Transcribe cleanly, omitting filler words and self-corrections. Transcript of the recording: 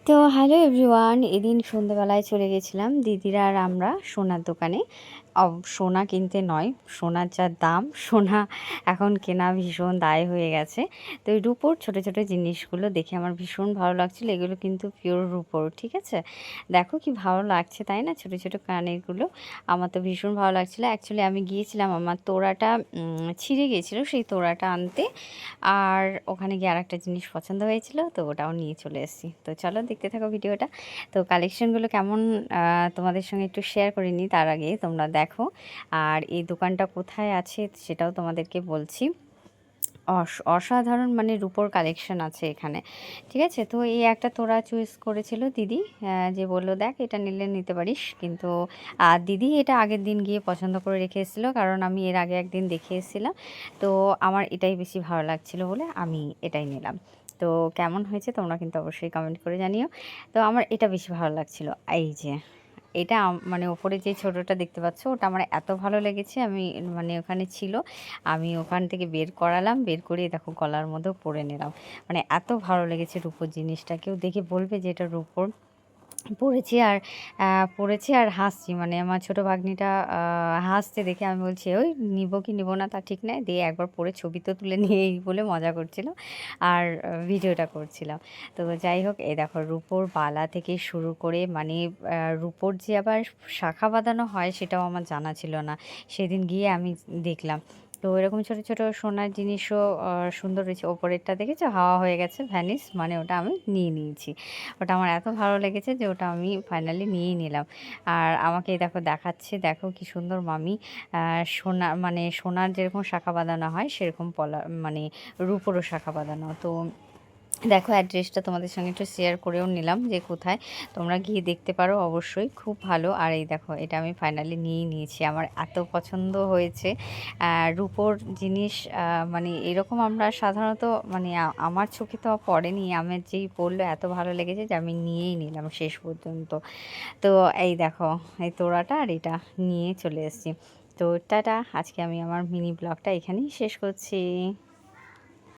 তো hello everyone, এদিন সন্ধ্যেবেলায় চলে গেছিলাম দিদিরা আর আমরা সোনার দোকানে। সোনা কিনতে নয়, সোনার যা দাম, সোনা এখন কেনা ভীষণ দায় হয়ে গেছে। তো এই রূপোর ছোটো ছোটো জিনিসগুলো দেখে আমার ভীষণ ভালো লাগছিলো। এগুলো কিন্তু পিওর রূপোর, ঠিক আছে? দেখো কি ভালো লাগছে, তাই না? ছোটো ছোটো কানেরগুলো আমার তো ভীষণ ভালো লাগছিলো। অ্যাকচুয়ালি আমি গিয়েছিলাম, আমার তোড়াটা ছিঁড়ে গিয়েছিলো, সেই তোড়াটা আনতে। আর ওখানে গিয়ে আরেকটা জিনিস পছন্দ হয়েছিল, তো ওটাও নিয়ে চলে এসেছি। তো চলো দেখতে থাকো ভিডিওটা। তো কালেকশনগুলো কেমন তোমাদের সঙ্গে একটু শেয়ার করে নিই, তার আগে তোমরা দেখো। আর এই দোকানটা কোথায় আছে সেটাও তোমাদেরকে বলছি। অসাধারণ মানে রূপোর কালেকশন আছে এখানে, ঠিক আছে? তো এই একটা তোড়া চুজ করেছিল দিদি, যে বললো দেখ এটা নিলে নিতে পারিস, কিন্তু দিদি এটা আগের দিন গিয়ে পছন্দ করে রেখে এসেছিলো, কারণ আমি এর আগে একদিন দেখে এসেছিলাম। তো আমার এটাই বেশি ভালো লাগছিল বলে আমি এটাই নিলাম। তো কেমন হয়েছে তোমরা কিন্তু অবশ্যই কমেন্ট করে জানিও। তো আমার এটা বেশি ভালো লাগছিল। এই যে এটা মানে ওপরে যে ছোটোটা দেখতে পাচ্ছ, ওটা আমার এত ভালো লেগেছে, আমি মানে ওখানে ছিল, আমি ওখান থেকে বের করালাম, বের করে দেখো গলার মধ্যেও পরে নিলাম। মানে এত ভালো লেগেছে রূপোর জিনিসটা, কেউ দেখে বলবে যে এটা রূপোর। পড়েছি আর হাসছি, মানে আমার ছোটো ভাগ্নিটা হাসছে দেখে আমি বলছি ওই নিব কি নিব না তা ঠিক নাই, দিয়ে একবার পরে ছবি তো তুলে নিয়ে এই বলে মজা করছিল আর ভিডিওটা করছিলাম। তো যাই হোক, এই দেখো রূপোর বালা থেকে শুরু করে মানে রূপোর যে আবার শাখা বাঁধানো হয় সেটাও আমার জানা ছিল না, সেদিন গিয়ে আমি দেখলাম। তো এরকম ছোটো ছোটো সোনার জিনিসও সুন্দর রয়েছে। ওপরেরটা দেখেছো হাওয়া হয়ে গেছে, ভ্যানিস, মানে ওটা আমি নিয়ে নিয়েছি। ওটা আমার এত ভালো লেগেছে যে ওটা আমি ফাইনালি নিয়েই নিলাম। আর আমাকে দেখো দেখাচ্ছে, দেখো কি সুন্দর মামি সোনা মানে সোনার যেরকম শাখা বাঁধানো হয় সেরকম মানে রূপোরও শাখা বাঁধানো। তো দেখো অ্যাড্রেসটা তোমাদের সঙ্গে একটু শেয়ার করেও নিলাম যে কোথায়, তোমরা গিয়ে দেখতে পারো অবশ্যই, খুব ভালো। আর এই দেখো এটা আমি ফাইনালি নিয়েই নিয়েছি, আমার এত পছন্দ হয়েছে রূপোর জিনিস। মানে এরকম আমরা সাধারণত মানে আমার চোখে তো পড়েনি, আমার যেই পড়লো এত ভালো লেগেছে যে আমি নিয়েই নিলাম শেষ পর্যন্ত। তো এই দেখো এই তোড়াটা আর এটা নিয়ে চলে এসেছি। তো টাটা, আজকে আমি আমার মিনি ব্লগটা এখানেই শেষ করছি।